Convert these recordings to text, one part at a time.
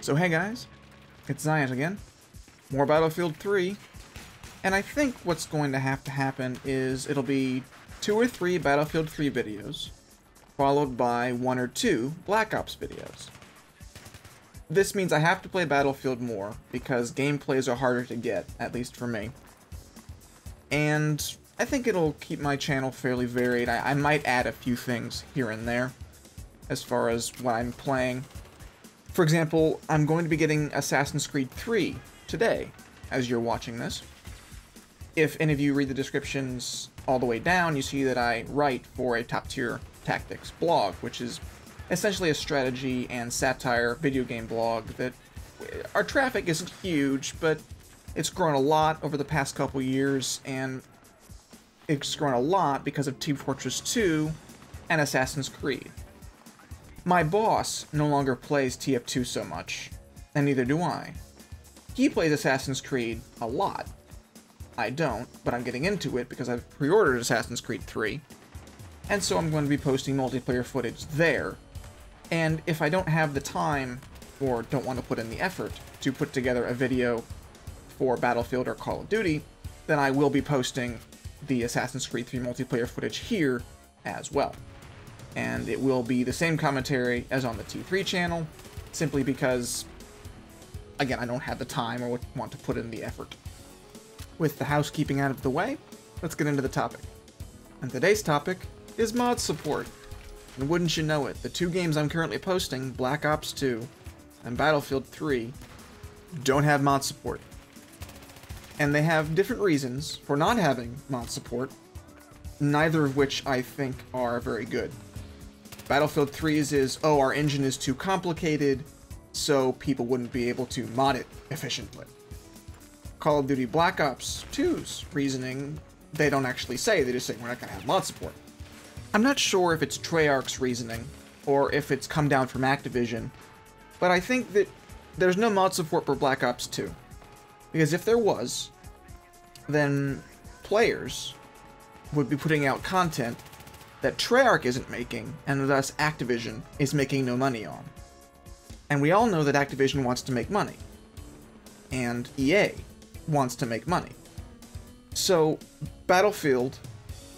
So hey guys, it's Zion again. More Battlefield 3, and I think what's going to happen is it'll be 2 or 3 Battlefield 3 videos, followed by 1 or 2 Black Ops videos. This means I have to play Battlefield more, because gameplays are harder to get, at least for me. And I think it'll keep my channel fairly varied. I might add a few things here and there, as far as what I'm playing. For example, I'm going to be getting Assassin's Creed 3 today, as you're watching this. If any of you read the descriptions all the way down, you see that I write for a top-tier tactics blog, which is essentially a strategy and satire video game blog that our traffic isn't huge, but it's grown a lot over the past couple years, and it's grown a lot because of Team Fortress 2 and Assassin's Creed. My boss no longer plays TF2 so much, and neither do I. He plays Assassin's Creed a lot. I don't, but I'm getting into it because I've pre-ordered Assassin's Creed 3, and so I'm going to be posting multiplayer footage there. And if I don't have the time, or don't want to put in the effort, to put together a video for Battlefield or Call of Duty, then I will be posting the Assassin's Creed 3 multiplayer footage here as well. And it will be the same commentary as on the T3 channel, simply because, again, I don't have the time or want to put in the effort. With the housekeeping out of the way, let's get into the topic. And today's topic is mod support. And wouldn't you know it, the 2 games I'm currently posting, Black Ops 2 and Battlefield 3, don't have mod support. And they have different reasons for not having mod support, neither of which I think are very good. Battlefield 3's is, oh, our engine is too complicated, so people wouldn't be able to mod it efficiently. Call of Duty Black Ops 2's reasoning, they don't actually say, they just say we're not going to have mod support. I'm not sure if it's Treyarch's reasoning, or if it's come down from Activision, but I think that there's no mod support for Black Ops 2. Because if there was, then players would be putting out content that Treyarch isn't making, and thus Activision is making no money on. And we all know that Activision wants to make money. And EA wants to make money. So, Battlefield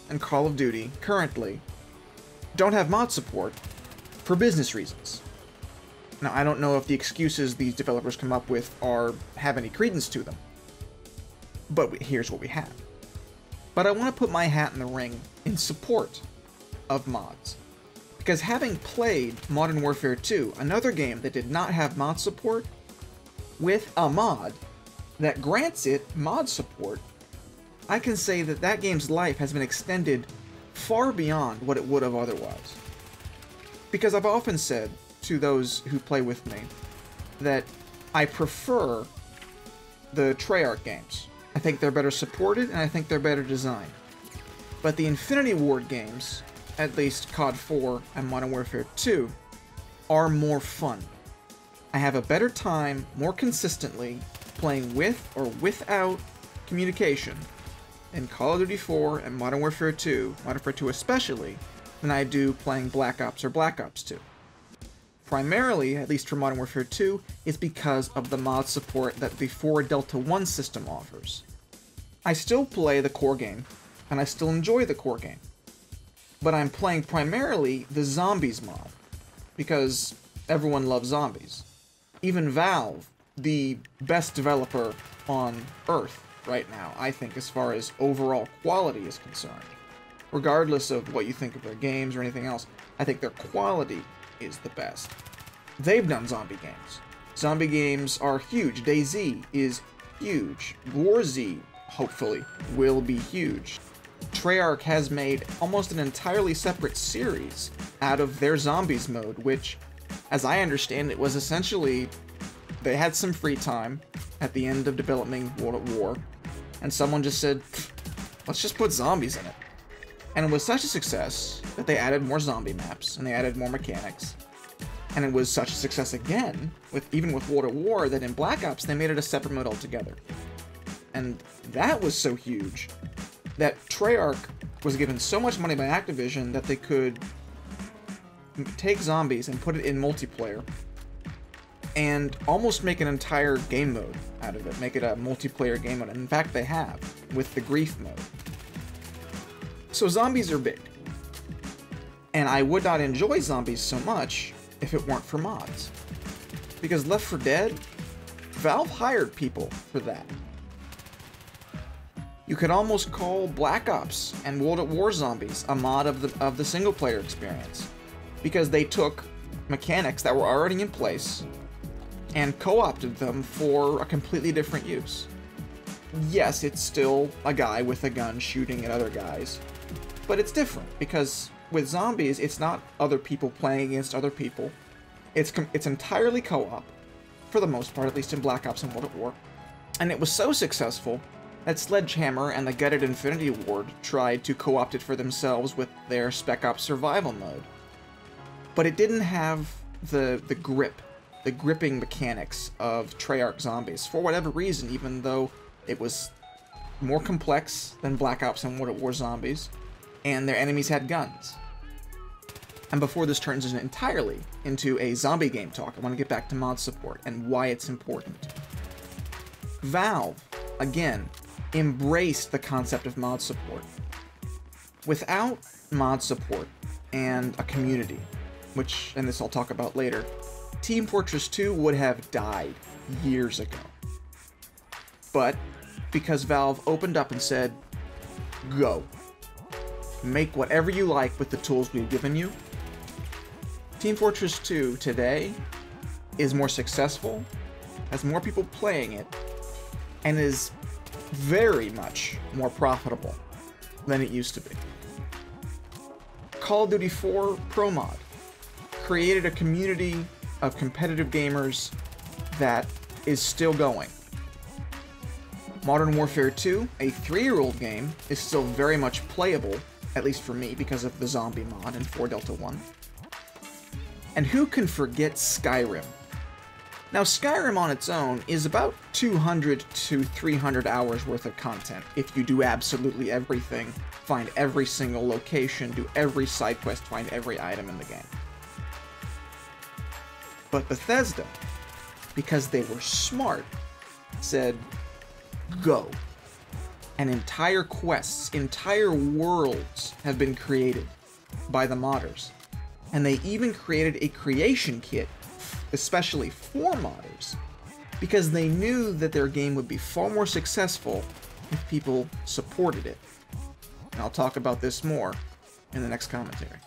and Call of Duty, currently, don't have mod support for business reasons. Now, I don't know if the excuses these developers come up with have any credence to them. But here's what we have. But I want to put my hat in the ring in support of mods. Because having played Modern Warfare 2, another game that did not have mod support, with a mod that grants it mod support, I can say that that game's life has been extended far beyond what it would have otherwise. Because I've often said to those who play with me that I prefer the Treyarch games. I think they're better supported, and I think they're better designed. But the Infinity Ward games, at least COD 4 and Modern Warfare 2, are more fun. I have a better time, more consistently, playing with or without communication in Call of Duty 4 and Modern Warfare 2, Modern Warfare 2 especially, than I do playing Black Ops or Black Ops 2. Primarily, at least for Modern Warfare 2, is because of the mod support that the 4 Delta 1 system offers. I still play the core game, and I still enjoy the core game. But I'm playing primarily the Zombies mod, because everyone loves zombies. Even Valve, the best developer on Earth right now, I think, as far as overall quality is concerned. Regardless of what you think of their games or anything else, I think their quality is the best. They've done zombie games. Zombie games are huge. DayZ is huge. WarZ, hopefully, will be huge. Treyarch has made almost an entirely separate series out of their zombies mode, which, as I understand it, was essentially they had some free time at the end of developing World at War, and someone just said, let's just put zombies in it. And it was such a success that they added more zombie maps, and they added more mechanics. And it was such a success again, even with World at War, that in Black Ops they made it a separate mode altogether. And that was so huge that Treyarch was given so much money by Activision that they could take zombies and put it in multiplayer and almost make an entire game mode out of it, make it a multiplayer game mode. And in fact, they have, with the grief mode. So zombies are big. And I would not enjoy zombies so much if it weren't for mods. Because Left 4 Dead, Valve hired people for that. You could almost call Black Ops and World at War Zombies a mod of the single-player experience. Because they took mechanics that were already in place and co-opted them for a completely different use. Yes, it's still a guy with a gun shooting at other guys, but it's different because with zombies, it's not other people playing against other people. It's entirely co-op, for the most part, at least in Black Ops and World at War. And it was so successful that Sledgehammer and the Gutted Infinity Ward tried to co-opt it for themselves with their Spec Ops Survival mode. But it didn't have the gripping mechanics of Treyarch zombies, for whatever reason, even though it was more complex than Black Ops and World at War Zombies, and their enemies had guns. And before this turns entirely into a zombie game talk, I want to get back to mod support and why it's important. Valve, again, embraced the concept of mod support. Without mod support and a community, which, and this I'll talk about later, Team Fortress 2 would have died years ago. But because Valve opened up and said, go. Make whatever you like with the tools we've given you. Team Fortress 2 today is more successful, has more people playing it, and is very much more profitable than it used to be. Call of Duty 4 Pro Mod created a community of competitive gamers that is still going. Modern Warfare 2, a 3-year-old game, is still very much playable, at least for me, because of the zombie mod in 4 Delta 1. And who can forget Skyrim? Now, Skyrim on its own is about 200 to 300 hours worth of content if you do absolutely everything, find every single location, do every side quest, find every item in the game. But Bethesda, because they were smart, said, go. And entire quests, entire worlds have been created by the modders. And they even created a creation kit, especially for modders, because they knew that their game would be far more successful if people supported it. And I'll talk about this more in the next commentary.